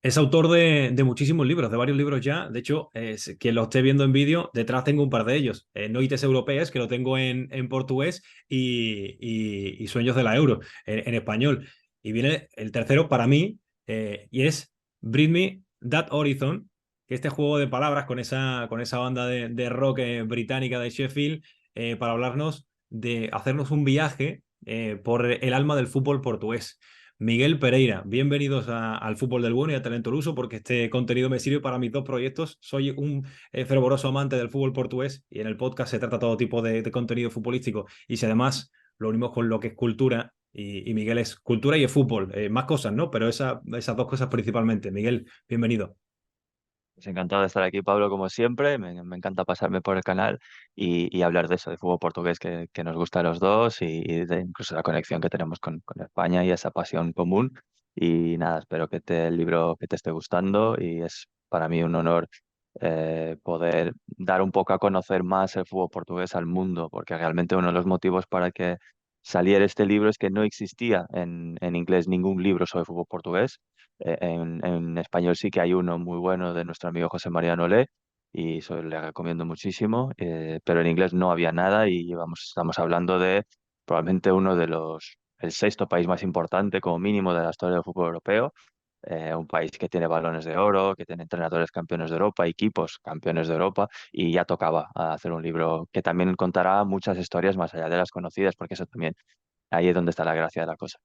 Es autor de muchísimos libros, de varios libros ya. De hecho, quien lo esté viendo en vídeo, detrás tengo un par de ellos. Noites Europeas, que lo tengo en portugués, y Sueños de la Euro, en español. Y viene el tercero para mí, y es Bring Me That Horizon, que este juego de palabras con esa banda de rock británica de Sheffield, para hablarnos de hacernos un viaje por el alma del fútbol portugués. Miguel Pereira, bienvenidos al Fútbol del Bueno y a Talento Luso, porque este contenido me sirve para mis dos proyectos. Soy un fervoroso amante del fútbol portugués y en el podcast se trata todo tipo de contenido futbolístico. Y si además lo unimos con lo que es cultura, y Miguel es cultura y es fútbol, más cosas, ¿no? Pero esas dos cosas principalmente. Miguel, bienvenido. Pues encantado de estar aquí, Pablo, como siempre. Me encanta pasarme por el canal y hablar de eso, de fútbol portugués que nos gusta a los dos y de incluso la conexión que tenemos con España y esa pasión común. Y nada, espero el libro que te esté gustando y es para mí un honor poder dar un poco a conocer más el fútbol portugués al mundo, porque realmente uno de los motivos para que saliera este libro es que no existía en inglés ningún libro sobre fútbol portugués. En español sí que hay uno muy bueno de nuestro amigo José María Nolé y eso le recomiendo muchísimo, pero en inglés no había nada y estamos hablando de probablemente el sexto país más importante como mínimo de la historia del fútbol europeo, un país que tiene balones de oro, que tiene entrenadores campeones de Europa, equipos campeones de Europa y ya tocaba hacer un libro que también contará muchas historias más allá de las conocidas, porque eso también ahí es donde está la gracia de la cosa.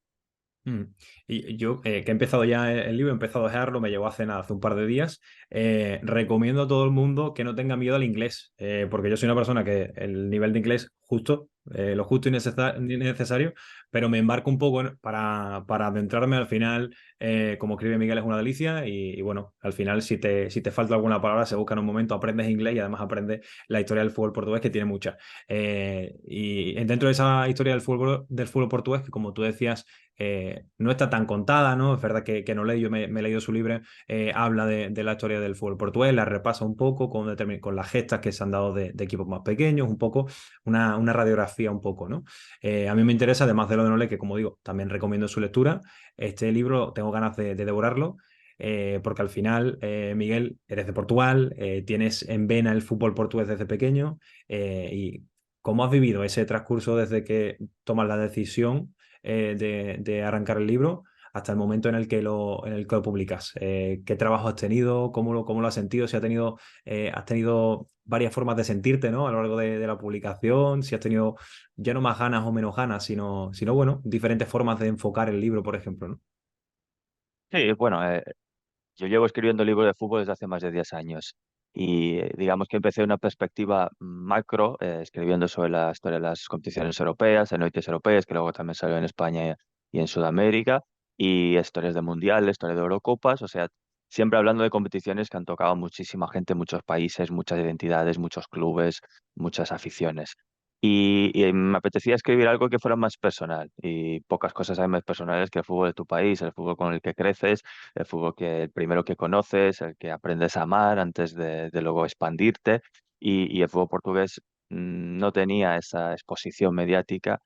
Mm. Y yo, que he empezado ya el libro, he empezado a ojearlo, me llegó hace nada, hace un par de días. Recomiendo a todo el mundo que no tenga miedo al inglés, porque yo soy una persona que el nivel de inglés justo, lo justo y necesario, pero me embarco un poco para adentrarme al final. Como escribe Miguel, es una delicia y bueno, al final si te falta alguna palabra, se busca en un momento, aprendes inglés y además aprendes la historia del fútbol portugués, que tiene mucha. Y dentro de esa historia del fútbol portugués, que como tú decías, no está tan contada, ¿no? Es verdad que no leí, me he leído su libro, habla de la historia del fútbol portugués, la repasa un poco con las gestas que se han dado de equipos más pequeños, un poco, una radiografía un poco, ¿no? A mí me interesa, además de lo de Nole, que como digo, también recomiendo su lectura. Este libro tengo ganas de devorarlo. Porque al final, Miguel, eres de Portugal, tienes en vena el fútbol portugués desde pequeño, y cómo has vivido ese transcurso desde que tomas la decisión de arrancar el libro hasta el momento en el que lo publicas. ¿Qué trabajo has tenido? Cómo lo has sentido? Si has tenido varias formas de sentirte, ¿no? A lo largo de la publicación, si has tenido ya no más ganas o menos ganas, sino bueno, diferentes formas de enfocar el libro, por ejemplo, ¿no? Sí, bueno, yo llevo escribiendo libros de fútbol desde hace más de 10 años y digamos que empecé una perspectiva macro, escribiendo sobre la historia de las competiciones europeas, en Noites Europeas, que luego también salió en España y en Sudamérica, y historias de mundiales, historias de Eurocopas, o sea, siempre hablando de competiciones que han tocado a muchísima gente, muchos países, muchas identidades, muchos clubes, muchas aficiones. Y me apetecía escribir algo que fuera más personal, y pocas cosas hay más personales que el fútbol de tu país, el fútbol con el que creces, el fútbol el primero que conoces, el que aprendes a amar antes de luego expandirte. Y el fútbol portugués no tenía esa exposición mediática,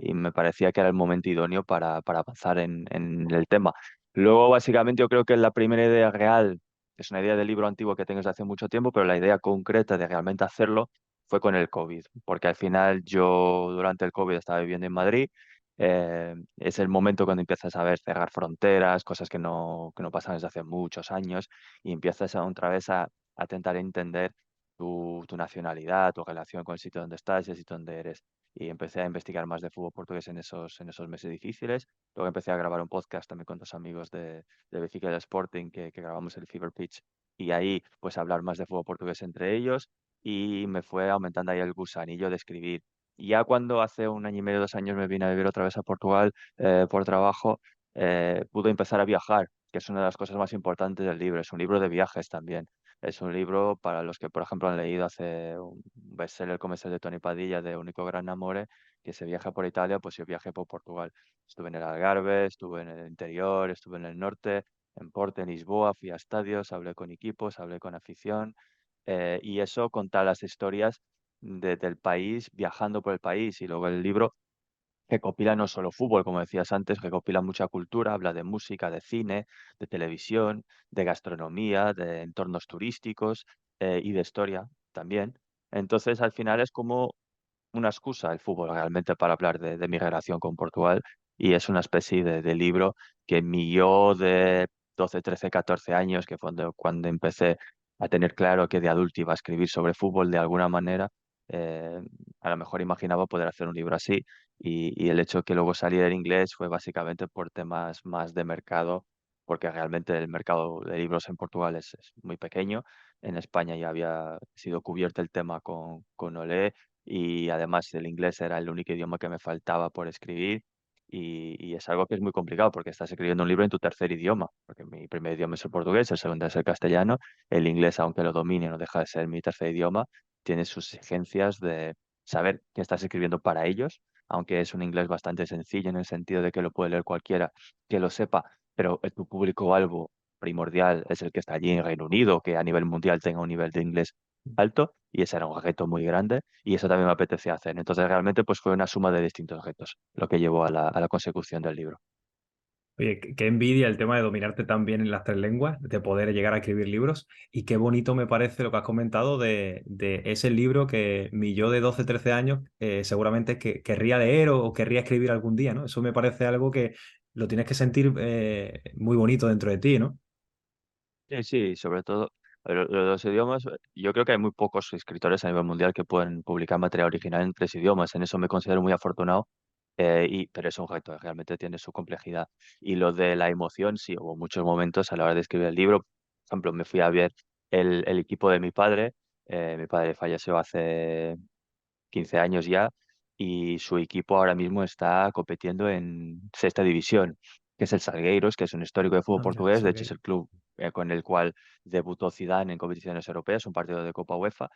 y me parecía que era el momento idóneo para avanzar en el tema. Luego, básicamente, yo creo que la primera idea real es una idea de libro antiguo que tengo desde hace mucho tiempo, pero la idea concreta de realmente hacerlo fue con el COVID, porque al final yo durante el COVID estaba viviendo en Madrid. Es el momento cuando empiezas a ver cerrar fronteras, cosas que no pasan desde hace muchos años, y empiezas otra vez a intentar entender tu nacionalidad, tu relación con el sitio donde estás y el sitio donde eres. Y empecé a investigar más de fútbol portugués en esos meses difíciles. Luego empecé a grabar un podcast también con dos amigos de Benfica y del Sporting, que grabamos el Fever Pitch, y ahí pues hablar más de fútbol portugués entre ellos, y me fue aumentando ahí el gusanillo de escribir. Y ya cuando hace un año y medio, 2 años me vine a vivir otra vez a Portugal por trabajo, pude empezar a viajar, que es una de las cosas más importantes del libro. Es un libro de viajes también. Es un libro para los que, por ejemplo, han leído hace un bestseller como es el de Tony Padilla, de Único Gran Amore, que se viaja por Italia, pues yo viajé por Portugal. Estuve en el Algarve, estuve en el interior, estuve en el norte, en Porto, en Lisboa, fui a estadios, hablé con equipos, hablé con afición, y eso contar las historias del país, viajando por el país. Y luego el libro recopila no solo fútbol, como decías antes, recopila mucha cultura, habla de música, de cine, de televisión, de gastronomía, de entornos turísticos y de historia también. Entonces, al final es como una excusa el fútbol realmente para hablar de mi relación con Portugal y es una especie de libro que mi yo de 12 13 14 años, que fue cuando empecé a tener claro que de adulto iba a escribir sobre fútbol de alguna manera, eh, a lo mejor imaginaba poder hacer un libro así y el hecho de que luego saliera en inglés fue básicamente por temas más de mercado, porque realmente el mercado de libros en Portugal es muy pequeño. En España ya había sido cubierto el tema con Olé y además el inglés era el único idioma que me faltaba por escribir y es algo que es muy complicado porque estás escribiendo un libro en tu tercer idioma, porque mi primer idioma es el portugués, el segundo es el castellano, el inglés, aunque lo domine, no deja de ser mi tercer idioma, tiene sus exigencias de saber que estás escribiendo para ellos, aunque es un inglés bastante sencillo en el sentido de que lo puede leer cualquiera que lo sepa, pero tu público algo primordial es el que está allí en Reino Unido, que a nivel mundial tenga un nivel de inglés alto y ese era un reto muy grande y eso también me apetecía hacer. Entonces realmente pues fue una suma de distintos retos lo que llevó a la consecución del libro. Oye, qué envidia el tema de dominarte tan bien en las tres lenguas, de poder llegar a escribir libros. Y qué bonito me parece lo que has comentado de ese libro que mi yo de 12 13 años seguramente querría leer o querría escribir algún día, ¿no? Eso me parece algo que lo tienes que sentir muy bonito dentro de ti, ¿no? Sí, sí, sobre todo los idiomas, yo creo que hay muy pocos escritores a nivel mundial que pueden publicar material original en tres idiomas, en eso me considero muy afortunado, pero es un reto, realmente tiene su complejidad. Y lo de la emoción, sí, hubo muchos momentos a la hora de escribir el libro, por ejemplo, me fui a ver el equipo de mi padre falleció hace 15 años ya, y su equipo ahora mismo está compitiendo en sexta división, que es el Salgueiros, que es un histórico de fútbol Ah, mira, portugués. De hecho, es Salgueiro. el club con el cual debutó Zidane en competiciones europeas, un partido de Copa UEFA,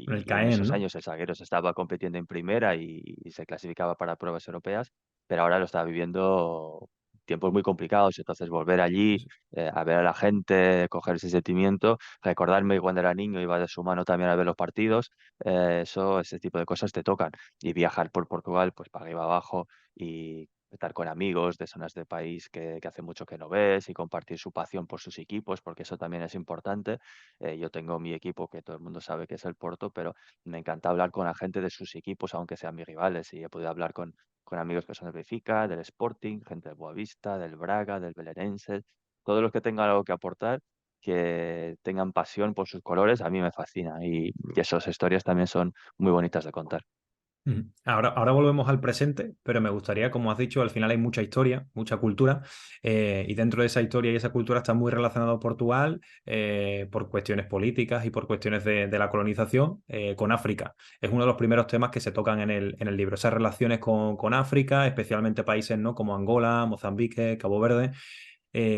Con el y en Caen, esos ¿no? años el Salgueiros estaba compitiendo en primera y se clasificaba para pruebas europeas, pero ahora lo está viviendo tiempos muy complicados, entonces volver allí, a ver a la gente, coger ese sentimiento, recordarme cuando era niño iba de su mano también a ver los partidos, ese tipo de cosas te tocan. Y viajar por Portugal, pues para arriba abajo y estar con amigos de zonas del país que hace mucho que no ves y compartir su pasión por sus equipos, porque eso también es importante. Yo tengo mi equipo que todo el mundo sabe que es el Porto, pero me encanta hablar con la gente de sus equipos, aunque sean mis rivales. Y he podido hablar con amigos que son del Benfica, del Sporting, gente del Boavista, del Braga, del Belenenses, todos los que tengan algo que aportar, que tengan pasión por sus colores, a mí me fascina y esas historias también son muy bonitas de contar. Ujú. Ahora volvemos al presente, pero me gustaría, como has dicho, al final hay mucha historia, mucha cultura, y dentro de esa historia y esa cultura está muy relacionado Portugal por cuestiones políticas y por cuestiones de la colonización con África. Es uno de los primeros temas que se tocan en el libro, esas relaciones con África, especialmente países, ¿no? Como Angola, Mozambique, Cabo Verde.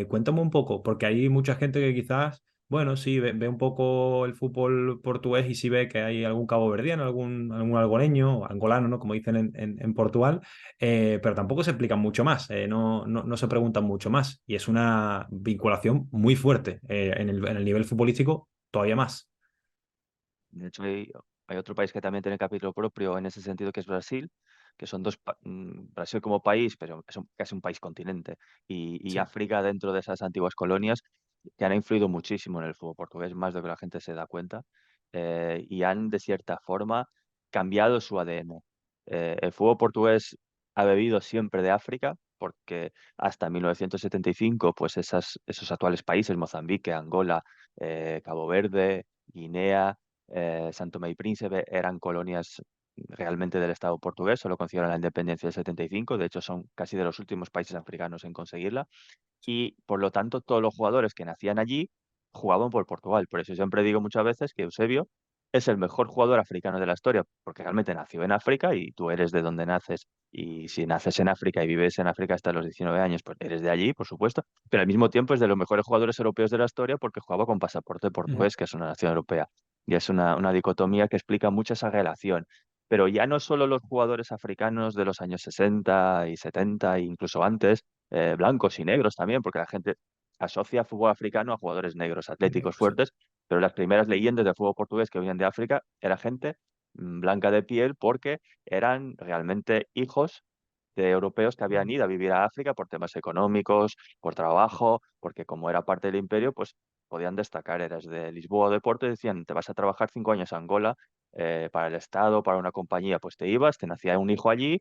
Cuéntame un poco, porque hay mucha gente que quizás, bueno, sí, ve un poco el fútbol portugués y sí ve que hay algún caboverdiano, algún algoleño, o angolano, ¿no? Como dicen en Portugal, pero tampoco se explican mucho más, no se preguntan mucho más. Y es una vinculación muy fuerte en el nivel futbolístico, todavía más. De hecho, hay otro país que también tiene capítulo propio en ese sentido, que es Brasil, que son Brasil como país, pero es casi un país continente, y Sí. África dentro de esas antiguas colonias que han influido muchísimo en el fútbol portugués, más de lo que la gente se da cuenta, y han de cierta forma cambiado su ADN. El fútbol portugués ha bebido siempre de África, porque hasta 1975, pues esos actuales países, Mozambique, Angola, Cabo Verde, Guinea, Santo Tomé y Príncipe eran colonias realmente del Estado portugués, solo consiguieron la independencia del 75, de hecho son casi de los últimos países africanos en conseguirla, y por lo tanto todos los jugadores que nacían allí jugaban por Portugal. Por eso siempre digo muchas veces que Eusebio es el mejor jugador africano de la historia, porque realmente nació en África y tú eres de donde naces. Y si naces en África y vives en África hasta los 19 años, pues eres de allí, por supuesto. Pero al mismo tiempo es de los mejores jugadores europeos de la historia porque jugaba con pasaporte Ujú. portugués, que es una nación europea. Y es una dicotomía que explica mucho esa relación. Pero ya no solo los jugadores africanos de los años 60 y 70 e incluso antes, blancos y negros también, porque la gente asocia fútbol africano a jugadores negros, atléticos, Negro, sí. fuertes, pero las primeras leyendas del fútbol portugués que venían de África era gente blanca de piel porque eran realmente hijos de europeos que habían ido a vivir a África por temas económicos, por trabajo, porque como era parte del imperio, pues podían destacar. Eras de Lisboa o de Porto y decían, te vas a trabajar 5 años a Angola para el Estado, para una compañía, pues te ibas, te nacía un hijo allí,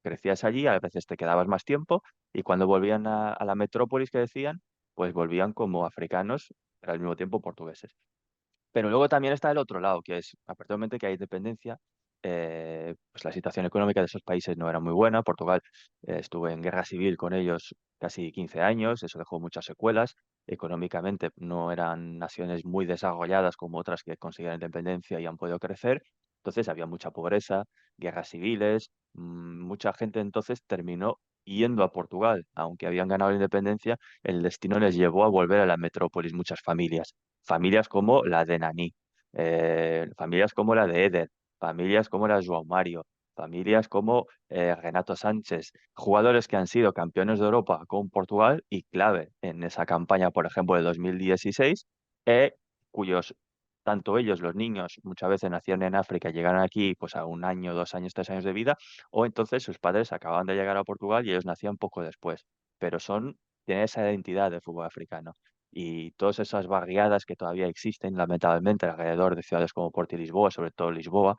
crecías allí, a veces te quedabas más tiempo y cuando volvían a la metrópolis que decían, pues volvían como africanos, pero al mismo tiempo portugueses. Pero luego también está el otro lado, que es, a partir del momento que hay dependencia, pues la situación económica de esos países no era muy buena. Portugal estuvo en guerra civil con ellos casi 15 años, eso dejó muchas secuelas. Económicamente no eran naciones muy desarrolladas como otras que consiguieron independencia y han podido crecer. Entonces había mucha pobreza, guerras civiles, mucha gente entonces terminó yendo a Portugal. Aunque habían ganado la independencia, el destino les llevó a volver a la metrópolis, muchas familias. Familias como la de Nani, familias como la de Eder, familias como la de João Mario, familias como Renato Sánchez, jugadores que han sido campeones de Europa con Portugal y clave en esa campaña, por ejemplo, de 2016, cuyos, tanto ellos, los niños, muchas veces nacieron en África, llegaron aquí pues a 1 año, 2 años, 3 años de vida, o entonces sus padres acababan de llegar a Portugal y ellos nacían poco después, pero tienen esa identidad de fútbol africano y todas esas barriadas que todavía existen, lamentablemente, alrededor de ciudades como Porto y Lisboa, sobre todo Lisboa,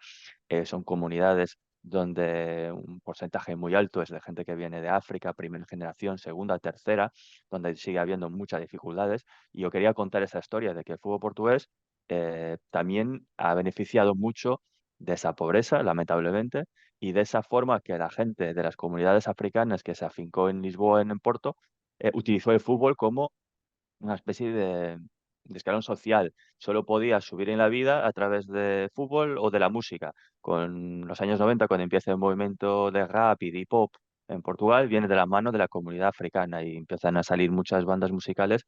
son comunidades donde un porcentaje muy alto es de gente que viene de África, primera generación, segunda, tercera, donde sigue habiendo muchas dificultades. Y yo quería contar esa historia de que el fútbol portugués también ha beneficiado mucho de esa pobreza, lamentablemente, y de esa forma que la gente de las comunidades africanas que se afincó en Lisboa, en Porto, utilizó el fútbol como una especie de escalón social. Solo podías subir en la vida a través de fútbol o de la música. Con los años 90, cuando empieza el movimiento de rap y de hip hop en Portugal, viene de la mano de la comunidad africana y empiezan a salir muchas bandas musicales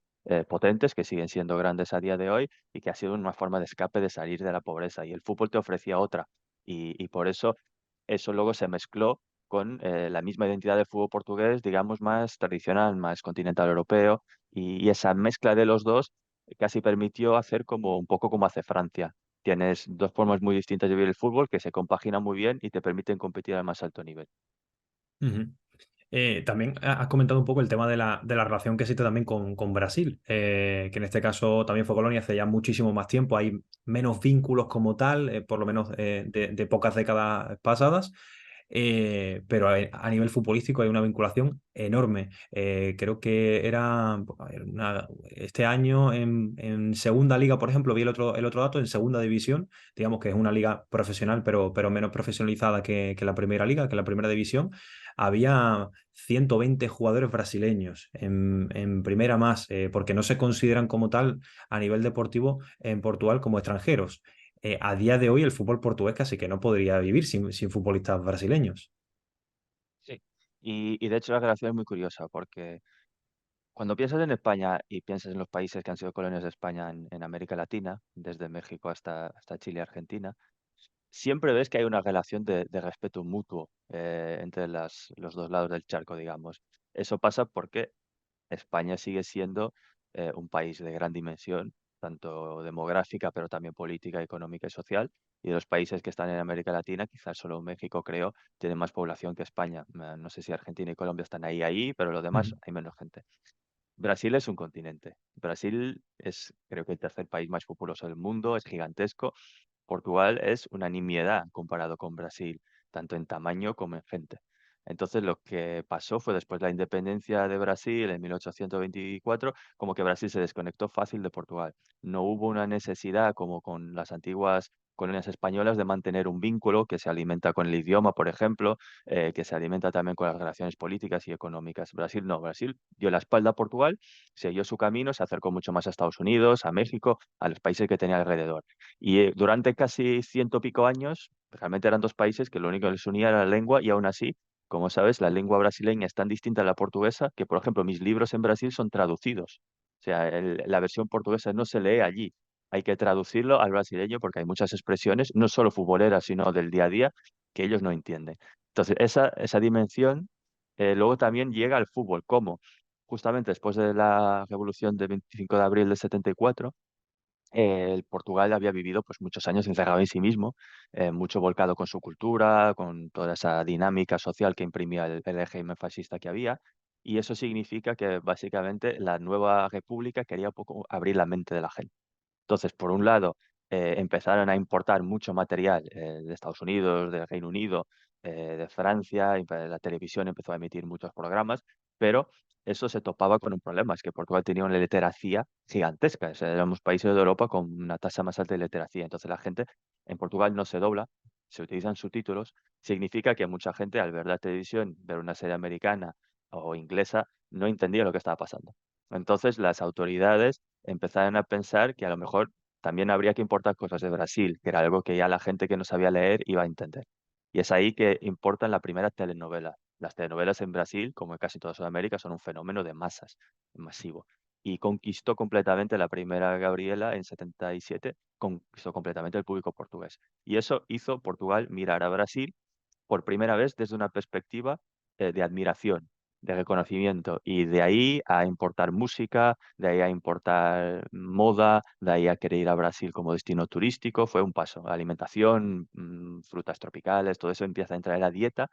potentes que siguen siendo grandes a día de hoy y que ha sido una forma de escape de salir de la pobreza. Y el fútbol te ofrecía otra. Y por eso luego se mezcló con la misma identidad del fútbol portugués, digamos, más tradicional, más continental europeo, y esa mezcla de los dos casi permitió hacer como un poco como hace Francia. Tienes dos formas muy distintas de vivir el fútbol que se compaginan muy bien y te permiten competir al más alto nivel. Ujú. También has comentado un poco el tema de la relación que existe también con Brasil, que en este caso también fue colonia hace ya muchísimo más tiempo. Hay menos vínculos como tal, por lo menos de pocas décadas pasadas, pero a nivel futbolístico hay una vinculación enorme. Creo que era a ver, este año en segunda liga, por ejemplo, vi el otro dato, en segunda división, digamos que es una liga profesional, pero menos profesionalizada que la primera liga, que la primera división. Había 120 jugadores brasileños en primera más, porque no se consideran como tal a nivel deportivo en Portugal como extranjeros. A día de hoy el fútbol portugués casi que no podría vivir sin futbolistas brasileños. Sí. Y de hecho la relación es muy curiosa porque cuando piensas en España y piensas en los países que han sido colonias de España en América Latina, desde México hasta Chile y Argentina, siempre ves que hay una relación de respeto mutuo entre los dos lados del charco, digamos. Eso pasa porque España sigue siendo un país de gran dimensión, tanto demográfica, pero también política, económica y social. Y de los países que están en América Latina, quizás solo México, creo, tiene más población que España. No sé si Argentina y Colombia están ahí, pero lo demás Ujú. hay menos gente. Brasil es un continente. Brasil es, creo que el tercer país más populoso del mundo, es gigantesco. Portugal es una nimiedad comparado con Brasil, tanto en tamaño como en gente. Entonces, lo que pasó fue después de la independencia de Brasil en 1824, como que Brasil se desconectó fácil de Portugal. No hubo una necesidad, como con las antiguas colonias españolas, de mantener un vínculo que se alimenta con el idioma, por ejemplo, que se alimenta también con las relaciones políticas y económicas. Brasil no, Brasil dio la espalda a Portugal, siguió su camino, se acercó mucho más a Estados Unidos, a México, a los países que tenía alrededor. Y durante casi ciento pico años, realmente eran dos países que lo único que les unía era la lengua y aún así, como sabes, la lengua brasileña es tan distinta a la portuguesa que, por ejemplo, mis libros en Brasil son traducidos. O sea, la versión portuguesa no se lee allí. Hay que traducirlo al brasileño porque hay muchas expresiones, no solo futboleras, sino del día a día, que ellos no entienden. Entonces, esa dimensión luego también llega al fútbol. ¿Cómo? Justamente después de la revolución del 25 de abril del 74, El Portugal había vivido pues muchos años encerrado en sí mismo, mucho volcado con su cultura, con toda esa dinámica social que imprimía el régimen fascista que había, y eso significa que básicamente la nueva república quería un poco abrir la mente de la gente. Entonces, por un lado, empezaron a importar mucho material de Estados Unidos, del Reino Unido, de Francia, y la televisión empezó a emitir muchos programas, pero eso se topaba con un problema, es que Portugal tenía una literacia gigantesca, o sea, éramos países de Europa con una tasa más alta de literacia, entonces la gente en Portugal no se dobla, se utilizan subtítulos, significa que mucha gente al ver la televisión, ver una serie americana o inglesa, no entendía lo que estaba pasando. Entonces las autoridades empezaron a pensar que a lo mejor también habría que importar cosas de Brasil, que era algo que ya la gente que no sabía leer iba a entender. Y es ahí que importan la primera telenovela. Las telenovelas en Brasil, como en casi toda Sudamérica, son un fenómeno de masas, masivo. Y conquistó completamente la primera Gabriela en 77, conquistó completamente el público portugués. Y eso hizo Portugal mirar a Brasil por primera vez desde una perspectiva de admiración, de reconocimiento, y de ahí a importar música, de ahí a importar moda, de ahí a querer ir a Brasil como destino turístico, fue un paso. Alimentación, frutas tropicales, todo eso empieza a entrar en la dieta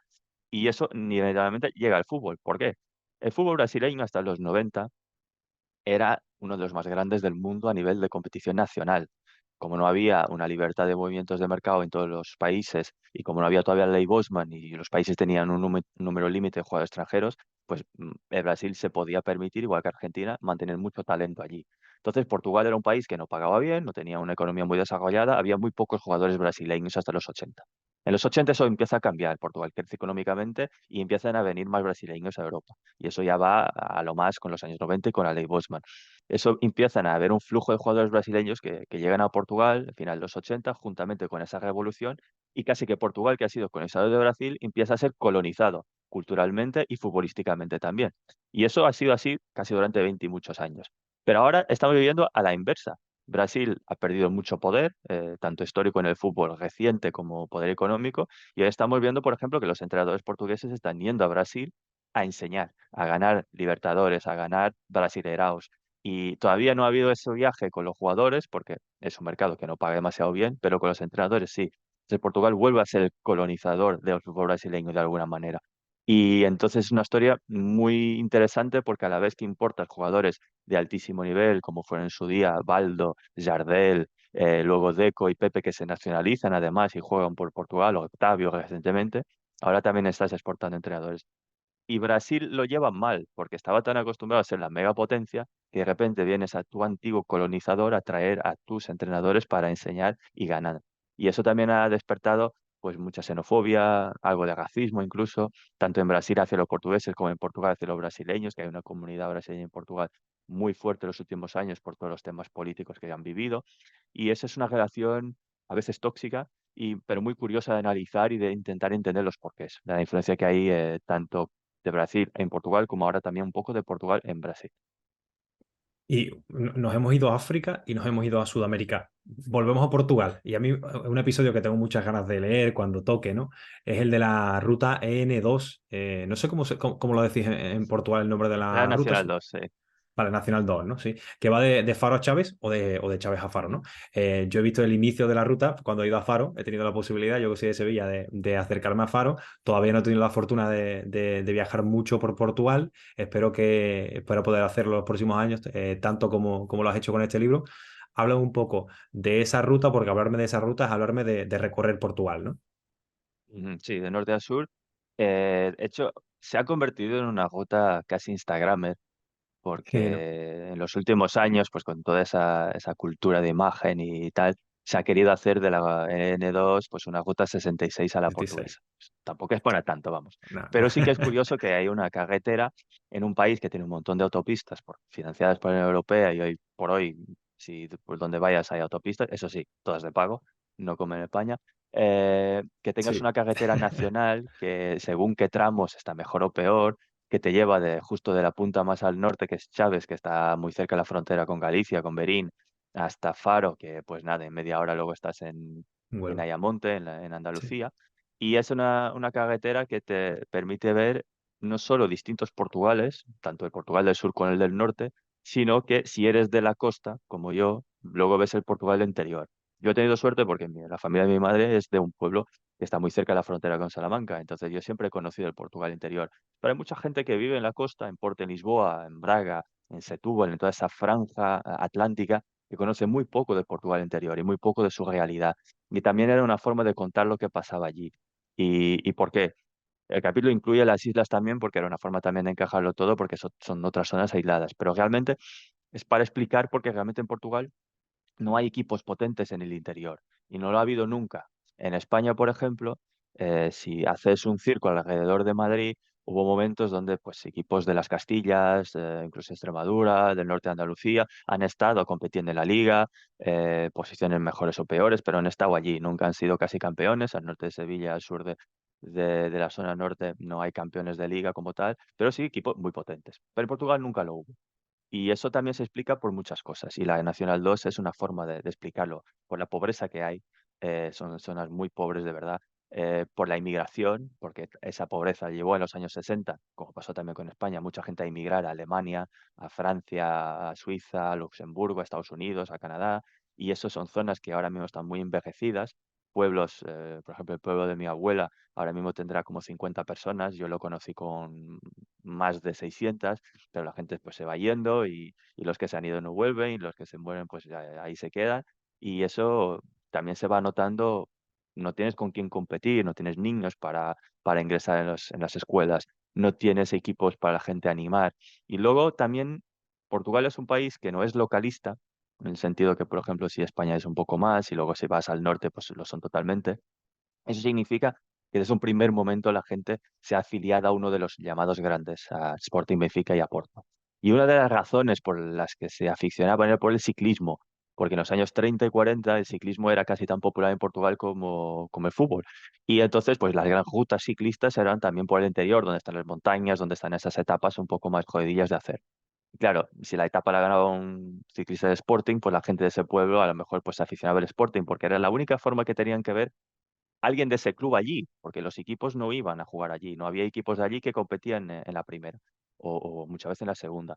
y eso inevitablemente llega al fútbol. ¿Por qué? El fútbol brasileño hasta los 90 era uno de los más grandes del mundo a nivel de competición nacional. Como no había una libertad de movimientos de mercado en todos los países y como no había todavía la ley Bosman y los países tenían un número límite de jugadores extranjeros, pues el Brasil se podía permitir, igual que Argentina, mantener mucho talento allí. Entonces Portugal era un país que no pagaba bien, no tenía una economía muy desarrollada, había muy pocos jugadores brasileños hasta los 80. En los 80 eso empieza a cambiar, Portugal crece económicamente y empiezan a venir más brasileños a Europa. Y eso ya va a lo más con los años 90 y con la ley Bosman. Eso empiezan a haber un flujo de jugadores brasileños que llegan a Portugal al final de los 80, juntamente con esa revolución, y casi que Portugal, que ha sido colonizado de Brasil, empieza a ser colonizado culturalmente y futbolísticamente también. Y eso ha sido así casi durante 20 y muchos años. Pero ahora estamos viviendo a la inversa. Brasil ha perdido mucho poder, tanto histórico en el fútbol reciente como poder económico, y ahora estamos viendo, por ejemplo, que los entrenadores portugueses están yendo a Brasil a enseñar, a ganar Libertadores, a ganar Brasileiraos. Y todavía no ha habido ese viaje con los jugadores, porque es un mercado que no paga demasiado bien, pero con los entrenadores sí. Entonces Portugal vuelve a ser el colonizador del fútbol brasileño de alguna manera. Y entonces es una historia muy interesante porque a la vez que importas jugadores de altísimo nivel, como fueron en su día Baldo, Jardel, luego Deco y Pepe, que se nacionalizan además y juegan por Portugal, o Octavio recientemente, ahora también estás exportando entrenadores. Y Brasil lo lleva mal, porque estaba tan acostumbrado a ser la megapotencia que de repente vienes a tu antiguo colonizador a traer a tus entrenadores para enseñar y ganar. Y eso también ha despertado pues mucha xenofobia, algo de racismo incluso, tanto en Brasil hacia los portugueses como en Portugal hacia los brasileños, que hay una comunidad brasileña en Portugal muy fuerte en los últimos años por todos los temas políticos que han vivido. Y esa es una relación a veces tóxica, pero muy curiosa de analizar y de intentar entender los porqués, la influencia que hay tanto de Brasil en Portugal, como ahora también un poco de Portugal en Brasil. Y nos hemos ido a África y nos hemos ido a Sudamérica. Volvemos a Portugal. Y a mí un episodio que tengo muchas ganas de leer cuando toque, ¿no? Es el de la ruta EN2. No sé cómo lo decís en Portugal el nombre de La la ruta. Nacional 2, sí. Vale, Nacional 2, ¿no? Sí. Que va de Faro a Chávez o de Chávez a Faro, ¿no? Yo he visto el inicio de la ruta cuando he ido a Faro. He tenido la posibilidad, yo que soy de Sevilla, de acercarme a Faro. Todavía no he tenido la fortuna de viajar mucho por Portugal. Espero poder hacerlo los próximos años, tanto como lo has hecho con este libro. Habla un poco de esa ruta, porque hablarme de esa ruta es hablarme de recorrer Portugal, ¿no? Sí, de norte a sur. De hecho, se ha convertido en una ruta casi Instagramer, Sí, ¿no? porque en los últimos años, pues con toda esa cultura de imagen y tal, se ha querido hacer de la N2 pues una ruta 66 a la 26. portuguesa. Pues, tampoco es para tanto, vamos. Nada, Pero sí que es curioso que hay una carretera en un país que tiene un montón de autopistas financiadas por la Unión Europea y hoy por hoy, si por donde vayas hay autopistas, eso sí, todas de pago, no como en España. Que tengas sí. una carretera nacional que según qué tramos está mejor o peor, que te lleva justo de la punta más al norte, que es Chaves, que está muy cerca de la frontera con Galicia, con Berín, hasta Faro, que pues nada, en media hora luego estás en Vuelvo. Ayamonte, en Sí. Andalucía. Y es una carretera que te permite ver no solo distintos Portugales, tanto el Portugal del sur como el del norte, sino que si eres de la costa, como yo, luego ves el Portugal interior. Yo he tenido suerte porque la familia de mi madre es de un pueblo que está muy cerca de la frontera con Salamanca, entonces yo siempre he conocido el Portugal interior. Pero hay mucha gente que vive en la costa, en Porto, en Lisboa, en Braga, en Setúbal, en toda esa franja atlántica, que conoce muy poco de Portugal interior y muy poco de su realidad. Y también era una forma de contar lo que pasaba allí. ¿Y por qué? El capítulo incluye las islas también porque era una forma también de encajarlo todo porque son otras zonas aisladas, pero realmente es para explicar porque realmente en Portugal no hay equipos potentes en el interior y no lo ha habido nunca. En España, por ejemplo, si haces un circo alrededor de Madrid, hubo momentos donde pues, equipos de las Castillas, incluso Extremadura, del norte de Andalucía, han estado compitiendo en la liga, posiciones mejores o peores, pero han estado allí, nunca han sido casi campeones. Al norte de Sevilla, al sur de la zona norte, no hay campeones de liga como tal, pero sí equipos muy potentes. Pero en Portugal nunca lo hubo. Y eso también se explica por muchas cosas. Y la Nacional 2 es una forma de explicarlo. Por la pobreza que hay, son zonas muy pobres de verdad. Por la inmigración, porque esa pobreza llevó en los años 60, como pasó también con España, mucha gente a emigrar a Alemania, a Francia, a Suiza, a Luxemburgo, a Estados Unidos, a Canadá. Y eso son zonas que ahora mismo están muy envejecidas. Pueblos, por ejemplo, el pueblo de mi abuela ahora mismo tendrá como 50 personas. Yo lo conocí con más de 600, pero la gente pues se va yendo y los que se han ido no vuelven y los que se mueren pues ahí se quedan y eso también se va notando, no tienes con quién competir, no tienes niños para ingresar en las escuelas, no tienes equipos para la gente animar y luego también Portugal es un país que no es localista, en el sentido que por ejemplo si España es un poco más y luego si vas al norte pues lo son totalmente. Eso significa que desde un primer momento la gente se ha afiliado a uno de los llamados grandes, a Sporting Benfica y a Porto. Y una de las razones por las que se aficionaban era por el ciclismo, porque en los años 30 y 40 el ciclismo era casi tan popular en Portugal como el fútbol. Y entonces, pues las grandes rutas ciclistas eran también por el interior, donde están las montañas, donde están esas etapas un poco más jodidillas de hacer. Y claro, si la etapa la ganaba un ciclista de Sporting, pues la gente de ese pueblo a lo mejor pues se aficionaba al Sporting, porque era la única forma que tenían que ver alguien de ese club allí, porque los equipos no iban a jugar allí, no había equipos de allí que competían en la primera o muchas veces en la segunda.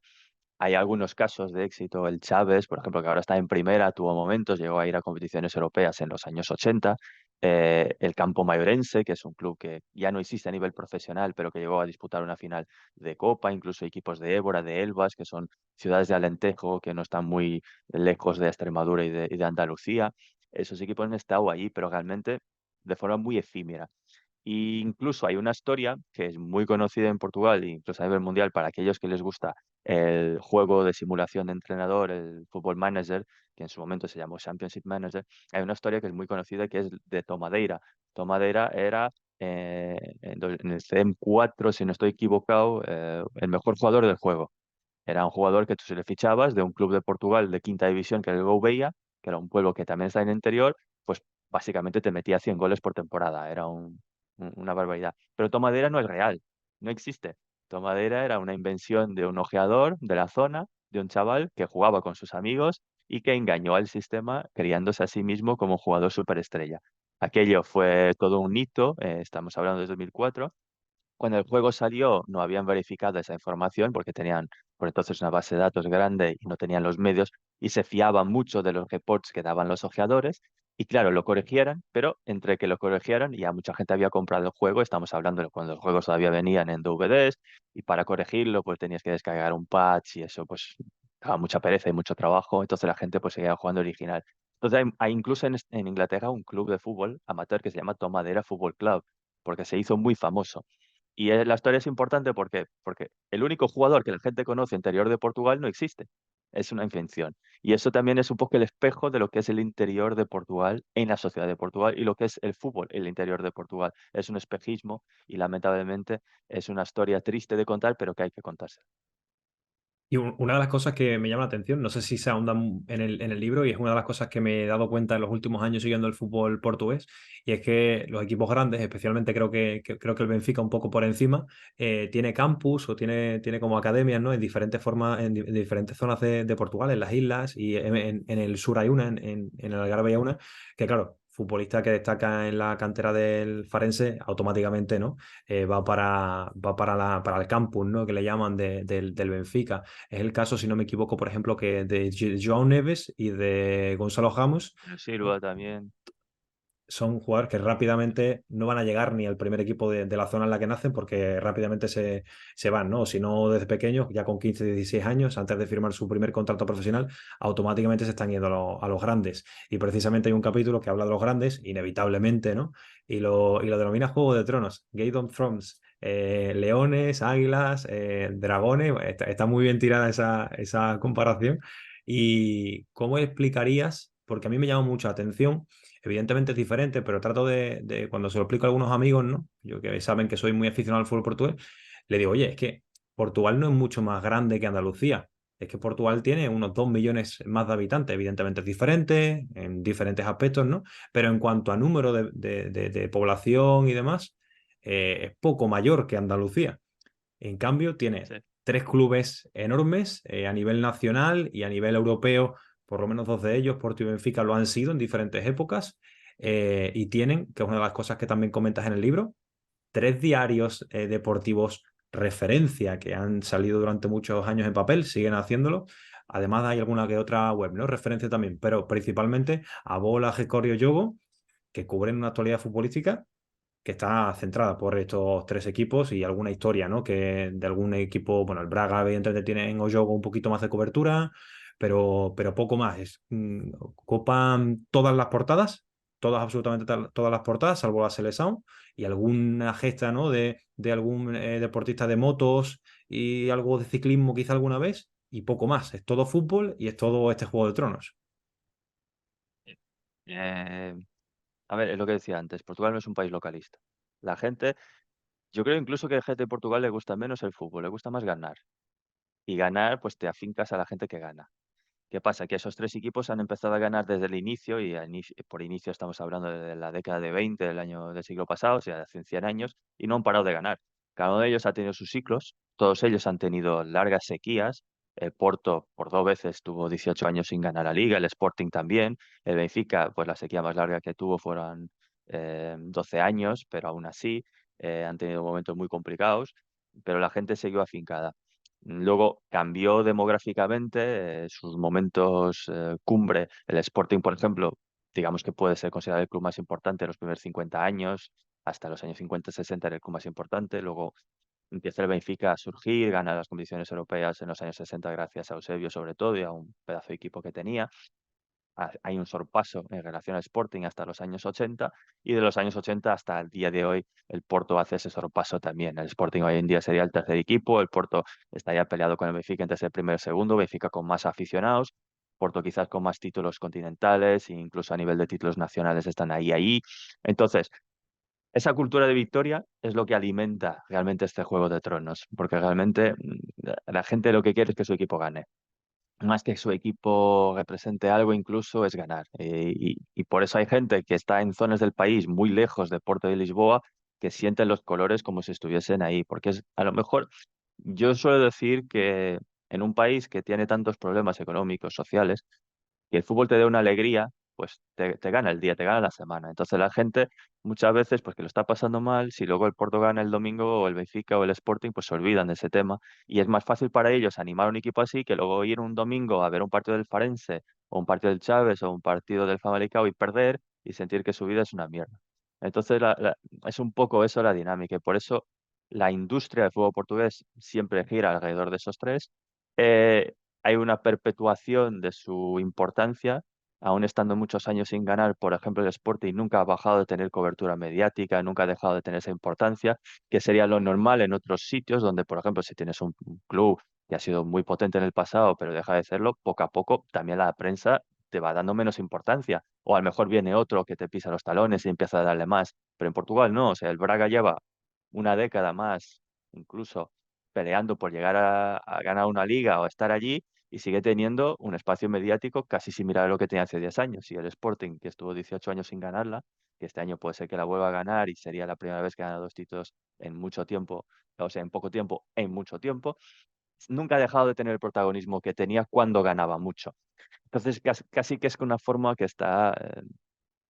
Hay algunos casos de éxito, el Chávez, por ejemplo, que ahora está en primera, tuvo momentos, llegó a ir a competiciones europeas en los años 80, el Campo Mayorense, que es un club que ya no existe a nivel profesional, pero que llegó a disputar una final de Copa, incluso equipos de Évora, de Elvas, que son ciudades de Alentejo, que no están muy lejos de Extremadura y de Andalucía. Esos equipos han estado allí, pero realmente de forma muy efímera. Y incluso hay una historia que es muy conocida en Portugal, e incluso a nivel mundial, para aquellos que les gusta el juego de simulación de entrenador, el Football Manager, que en su momento se llamó Championship Manager. Hay una historia que es muy conocida que es de Tomadeira. Tomadeira era en el CM4, si no estoy equivocado, el mejor jugador del juego. Era un jugador que tú se le fichabas de un club de Portugal de quinta división que era el Gouveia, que era un pueblo que también está en el interior, pues básicamente te metía 100 goles por temporada. Era una barbaridad. Pero Tomadera no es real, no existe. Tomadera era una invención de un ojeador de la zona, de un chaval que jugaba con sus amigos y que engañó al sistema criándose a sí mismo como jugador superestrella. Aquello fue todo un hito, estamos hablando de 2004. Cuando el juego salió, no habían verificado esa información porque tenían por entonces una base de datos grande y no tenían los medios y se fiaban mucho de los reports que daban los ojeadores. Y claro, lo corrigieron, pero entre que lo corrigieron y ya mucha gente había comprado el juego, estamos hablando de cuando los juegos todavía venían en DVDs y para corregirlo pues tenías que descargar un patch y eso pues daba mucha pereza y mucho trabajo, entonces la gente pues seguía jugando original. Entonces hay incluso en Inglaterra un club de fútbol amateur que se llama Tomadera Football Club porque se hizo muy famoso. Y la historia es importante porque el único jugador que la gente conoce interior de Portugal no existe. Es una invención. Y eso también es un poco el espejo de lo que es el interior de Portugal en la sociedad de Portugal y lo que es el fútbol en el interior de Portugal. Es un espejismo y lamentablemente es una historia triste de contar, pero que hay que contarse. Y una de las cosas que me llama la atención, no sé si se ahonda en el libro, y es una de las cosas que me he dado cuenta en los últimos años siguiendo el fútbol portugués, y es que los equipos grandes, especialmente creo que el Benfica un poco por encima, tiene campus o tiene como academias, ¿no? En diferentes formas, en diferentes zonas de Portugal, en las islas, y en el sur hay una, en el Algarve hay una, que claro, futbolista que destaca en la cantera del Farense, automáticamente, ¿no? Va para el campus, ¿no? Que le llaman del Benfica. Es el caso, si no me equivoco, por ejemplo, que de João Neves y de Gonzalo Ramos. Silva también. Son jugadores que rápidamente no van a llegar ni al primer equipo de la zona en la que nacen porque rápidamente se van, ¿no? Si no, desde pequeños, ya con 15, 16 años, antes de firmar su primer contrato profesional, automáticamente se están yendo a los grandes. Y precisamente hay un capítulo que habla de los grandes, inevitablemente, ¿no? Y lo denomina Juego de Tronos, Game of Thrones. Leones, águilas, dragones, está muy bien tirada esa comparación. ¿Y cómo explicarías? Porque a mí me llama mucha atención. Evidentemente es diferente, pero trato cuando se lo explico a algunos amigos, ¿no? Yo que saben que soy muy aficionado al fútbol portugués, le digo, oye, es que Portugal no es mucho más grande que Andalucía. Es que Portugal tiene unos 2 millones más de habitantes. Evidentemente es diferente en diferentes aspectos, ¿no? Pero en cuanto a número de población y demás, es poco mayor que Andalucía. En cambio, tiene Sí. 3 clubes enormes a nivel nacional y a nivel europeo, por lo menos 2 de ellos, Porto y Benfica, lo han sido en diferentes épocas. Y tienen, que es una de las cosas que también comentas en el libro, 3 diarios deportivos referencia que han salido durante muchos años en papel, siguen haciéndolo. Además, hay alguna que otra web, ¿no? Referencia también, pero principalmente a Bola, Gecorio, Yogo, que cubren una actualidad futbolística que está centrada por estos 3 equipos y alguna historia, ¿no? Que de algún equipo, bueno, el Braga evidentemente tiene en Oyogo un poquito más de cobertura, pero poco más. Copan todas las portadas, todas, absolutamente todas las portadas, salvo la selección y alguna gesta, ¿no? De algún deportista de motos y algo de ciclismo quizá alguna vez y poco más. Es todo fútbol y es todo este Juego de Tronos. Eh, a ver, es lo que decía antes, Portugal no es un país localista. La gente, yo creo incluso que a la gente de Portugal le gusta menos el fútbol, le gusta más ganar. Y ganar, pues te afincas a la gente que gana. ¿Qué pasa? Que esos 3 equipos han empezado a ganar desde el inicio, y por inicio estamos hablando de la década de 20 del año del siglo pasado, o sea, de hace 100 años, y no han parado de ganar. Cada uno de ellos ha tenido sus ciclos, todos ellos han tenido largas sequías. El Porto por 2 veces tuvo 18 años sin ganar la Liga, el Sporting también. El Benfica, pues la sequía más larga que tuvo fueron 12 años, pero aún así han tenido momentos muy complicados, pero la gente siguió afincada. Luego cambió demográficamente, sus momentos cumbre. El Sporting, por ejemplo, digamos que puede ser considerado el club más importante de los primeros 50 años, hasta los años 50-60 era el club más importante. Luego empieza el Benfica a surgir, gana las competiciones europeas en los años 60 gracias a Eusebio sobre todo y a un pedazo de equipo que tenía. Hay un sorpaso en relación al Sporting hasta los años 80, y de los años 80 hasta el día de hoy el Porto hace ese sorpaso también. El Sporting hoy en día sería el tercer equipo, el Porto estaría peleado con el Benfica entre ser primero y segundo, Benfica con más aficionados, Porto quizás con más títulos continentales e incluso a nivel de títulos nacionales están ahí. Entonces, esa cultura de victoria es lo que alimenta realmente este Juego de Tronos, porque realmente la gente lo que quiere es que su equipo gane, más que su equipo represente algo, incluso es ganar. Y por eso hay gente que está en zonas del país muy lejos de Porto de Lisboa que sienten los colores como si estuviesen ahí, porque a lo mejor yo suelo decir que en un país que tiene tantos problemas económicos, sociales, y el fútbol te dé una alegría, pues te gana el día, te gana la semana. Entonces la gente muchas veces, pues que lo está pasando mal, si luego el Porto gana el domingo o el Benfica o el Sporting, pues se olvidan de ese tema. Y es más fácil para ellos animar a un equipo así que luego ir un domingo a ver un partido del Farense o un partido del Chaves o un partido del Famalicão y perder y sentir que su vida es una mierda. Entonces es un poco eso la dinámica, y por eso la industria del fútbol portugués siempre gira alrededor de esos tres. Eh, Hay una perpetuación de su importancia, aún estando muchos años sin ganar. Por ejemplo, el Sporting nunca ha bajado de tener cobertura mediática, nunca ha dejado de tener esa importancia, que sería lo normal en otros sitios donde, por ejemplo, si tienes un club que ha sido muy potente en el pasado, pero deja de serlo, poco a poco también la prensa te va dando menos importancia. O a lo mejor viene otro que te pisa los talones y empieza a darle más. Pero en Portugal no, o sea, el Braga lleva una década más, incluso peleando por llegar a ganar una liga o estar allí, y sigue teniendo un espacio mediático casi similar a lo que tenía hace 10 años. Y el Sporting, que estuvo 18 años sin ganarla, que este año puede ser que la vuelva a ganar y sería la primera vez que gana 2 títulos en mucho tiempo, o sea, en poco tiempo, en mucho tiempo, nunca ha dejado de tener el protagonismo que tenía cuando ganaba mucho. Entonces, casi que es una forma que está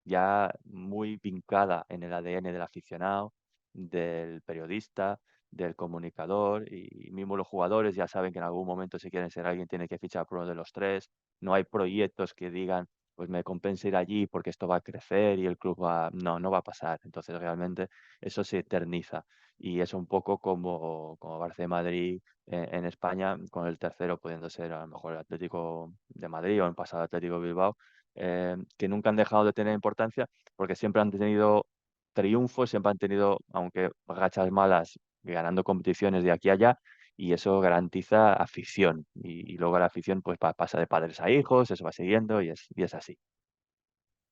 ya muy vincada en el ADN del aficionado, del periodista, del comunicador y mismo los jugadores ya saben que en algún momento si quieren ser alguien tiene que fichar por uno de los tres. No hay proyectos que digan, pues me compensa ir allí porque esto va a crecer y el club va... No, no va a pasar. Entonces realmente eso se eterniza y es un poco como Barça de Madrid en España, con el tercero pudiendo ser a lo mejor el Atlético de Madrid o en pasado Atlético Bilbao, que nunca han dejado de tener importancia porque siempre han tenido triunfos, siempre han tenido, aunque rachas malas, ganando competiciones de aquí a allá, y eso garantiza afición. Y luego la afición pues pasa de padres a hijos, eso va siguiendo y es así.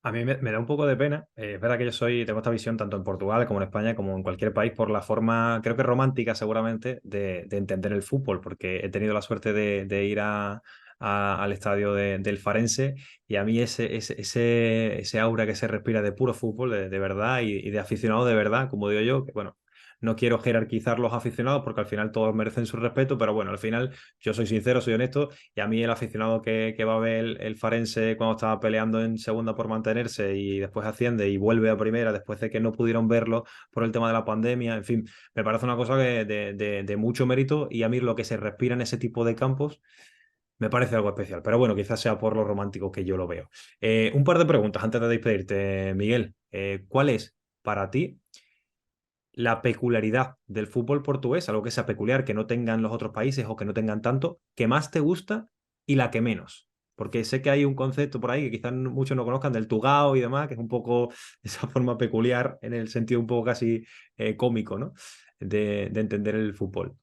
A mí me da un poco de pena. Es verdad que tengo esta visión tanto en Portugal como en España, como en cualquier país, por la forma, creo que romántica seguramente, de entender el fútbol, porque he tenido la suerte de ir al estadio del Farense y a mí ese aura que se respira de puro fútbol, de verdad, y de aficionado de verdad, como digo yo, que bueno, no quiero jerarquizar los aficionados porque al final todos merecen su respeto, pero bueno, al final yo soy sincero, soy honesto y a mí el aficionado que va a ver el Farense cuando estaba peleando en segunda por mantenerse y después asciende y vuelve a primera después de que no pudieron verlo por el tema de la pandemia, en fin, me parece una cosa de mucho mérito y a mí lo que se respira en ese tipo de campos me parece algo especial. Pero bueno, quizás sea por lo romántico que yo lo veo. Un par de preguntas antes de despedirte, Miguel. ¿Cuál es para ti la peculiaridad del fútbol portugués, algo que sea peculiar, que no tengan los otros países o que no tengan tanto, que más te gusta y la que menos? Porque sé que hay un concepto por ahí que quizás muchos no conozcan del tugao y demás, que es un poco esa forma peculiar en el sentido un poco casi cómico, ¿no? De entender el fútbol.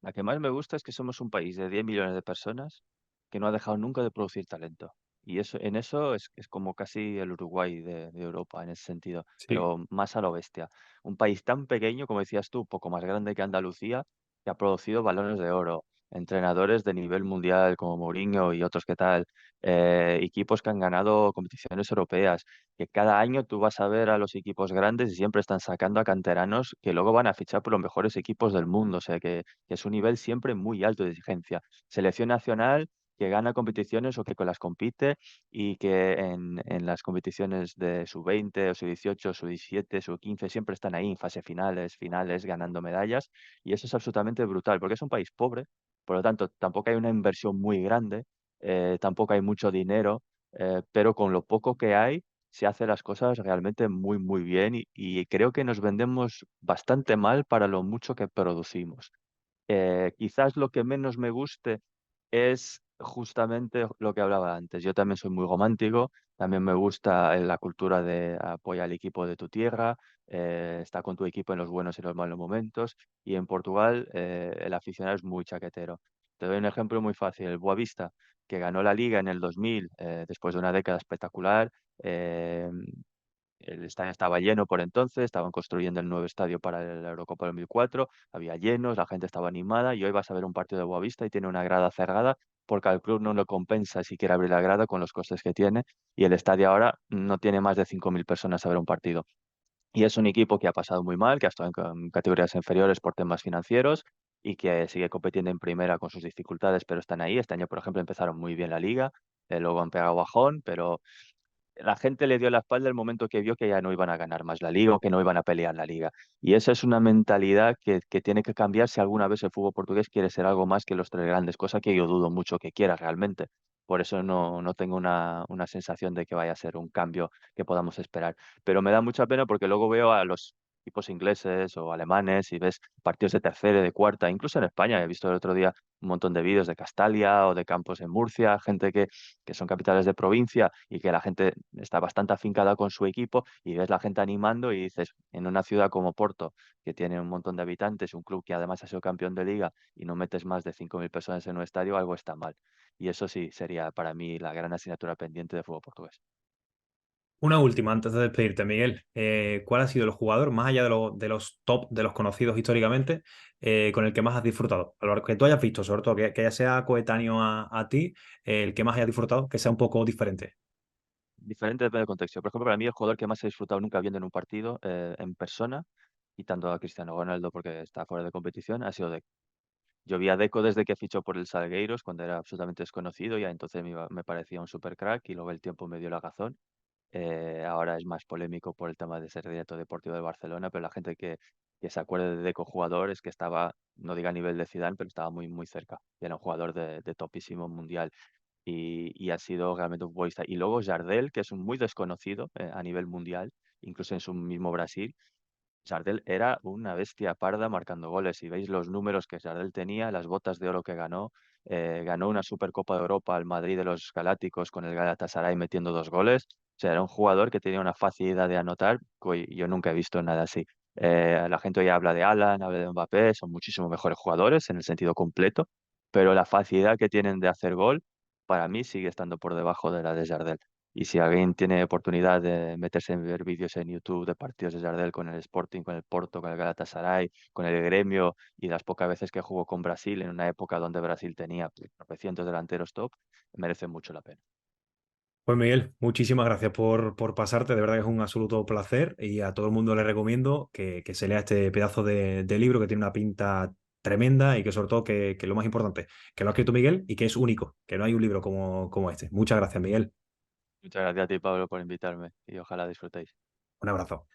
La que más me gusta es que somos un país de 10 millones de personas que no ha dejado nunca de producir talento. Y eso, en eso es como casi el Uruguay de Europa en ese sentido, Sí. pero más a lo bestia. Un país tan pequeño, como decías tú, poco más grande que Andalucía, que ha producido balones de oro, entrenadores de nivel mundial como Mourinho y otros que tal, equipos que han ganado competiciones europeas, que cada año tú vas a ver a los equipos grandes y siempre están sacando a canteranos que luego van a fichar por los mejores equipos del mundo. O sea que es un nivel siempre muy alto de exigencia. Selección nacional que gana competiciones o que con las compite y que en las competiciones de sub-20 o sub-18, sub-17, sub-15 siempre están ahí en fase finales, ganando medallas. Y eso es absolutamente brutal, porque es un país pobre, por lo tanto, tampoco hay una inversión muy grande, tampoco hay mucho dinero, pero con lo poco que hay, se hace las cosas realmente muy, muy bien y creo que nos vendemos bastante mal para lo mucho que producimos. Quizás lo que menos me guste es justamente lo que hablaba antes. Yo también soy muy romántico, también me gusta la cultura de apoyar al equipo de tu tierra, estar con tu equipo en los buenos y los malos momentos. Y en Portugal el aficionado es muy chaquetero. Te doy un ejemplo muy fácil. El Boavista, que ganó la Liga en el 2000, después de una década espectacular. eh, el estadio estaba lleno por entonces, estaban construyendo el nuevo estadio para la Eurocopa 2004, había llenos, la gente estaba animada y hoy vas a ver un partido de Boavista y tiene una grada cerrada porque al club no lo compensa si quiere abrir la grada con los costes que tiene y el estadio ahora no tiene más de 5.000 personas a ver un partido. Y es un equipo que ha pasado muy mal, que ha estado en categorías inferiores por temas financieros y que sigue compitiendo en primera con sus dificultades, pero están ahí. Este año, por ejemplo, empezaron muy bien la liga, luego han pegado bajón, pero la gente le dio la espalda el momento que vio que ya no iban a ganar más la liga o que no iban a pelear la liga. Y esa es una mentalidad que tiene que cambiar si alguna vez el fútbol portugués quiere ser algo más que los tres grandes, cosa que yo dudo mucho que quiera realmente. Por eso no tengo una sensación de que vaya a ser un cambio que podamos esperar. Pero me da mucha pena porque luego veo a los equipos ingleses o alemanes y ves partidos de tercera y de cuarta, incluso en España. He visto el otro día un montón de vídeos de Castalia o de campos en Murcia, gente que son capitales de provincia y que la gente está bastante afincada con su equipo y ves la gente animando y dices, en una ciudad como Porto, que tiene un montón de habitantes, un club que además ha sido campeón de liga y no metes más de 5.000 personas en un estadio, algo está mal. Y eso sí sería para mí la gran asignatura pendiente de fútbol portugués. Una última antes de despedirte, Miguel. ¿Cuál ha sido el jugador, más allá de los top, de los conocidos históricamente, con el que más has disfrutado? A lo que tú hayas visto, sobre todo, que ya sea coetáneo a ti, el que más hayas disfrutado, que sea un poco diferente. Diferente depende del contexto. Por ejemplo, para mí el jugador que más he disfrutado nunca viendo en un partido en persona, quitando a Cristiano Ronaldo porque está fuera de competición, ha sido Deco. Yo vi a Deco desde que fichó por el Salgueiros, cuando era absolutamente desconocido, y entonces me parecía un super crack y luego el tiempo me dio la razón. ahora es más polémico por el tema de ser director deportivo de Barcelona, pero la gente que se acuerde de Deco jugador es que estaba, no diga a nivel de Zidane, pero estaba muy, muy cerca. Y era un jugador de topísimo mundial y ha sido realmente un futbolista. Y luego Jardel, que es un muy desconocido a nivel mundial, incluso en su mismo Brasil. Jardel era una bestia parda marcando goles. Si veis los números que Jardel tenía, las botas de oro que ganó, ganó una Supercopa de Europa al Madrid de los Galácticos con el Galatasaray metiendo 2 goles. O sea, era un jugador que tenía una facilidad de anotar que yo nunca he visto nada así. La gente hoy habla de Alan, habla de Mbappé, son muchísimo mejores jugadores en el sentido completo, pero la facilidad que tienen de hacer gol, para mí sigue estando por debajo de la de Jardel. Y si alguien tiene oportunidad de meterse en ver vídeos en YouTube de partidos de Jardel con el Sporting, con el Porto, con el Galatasaray, con el Gremio y las pocas veces que jugó con Brasil en una época donde Brasil tenía pues, 900 delanteros top, merece mucho la pena. Pues Miguel, muchísimas gracias por pasarte, de verdad que es un absoluto placer y a todo el mundo le recomiendo que se lea este pedazo de libro que tiene una pinta tremenda y que sobre todo que lo más importante, que lo ha escrito Miguel y que es único, que no hay un libro como este. Muchas gracias, Miguel. Muchas gracias a ti, Pablo, por invitarme y ojalá disfrutéis. Un abrazo.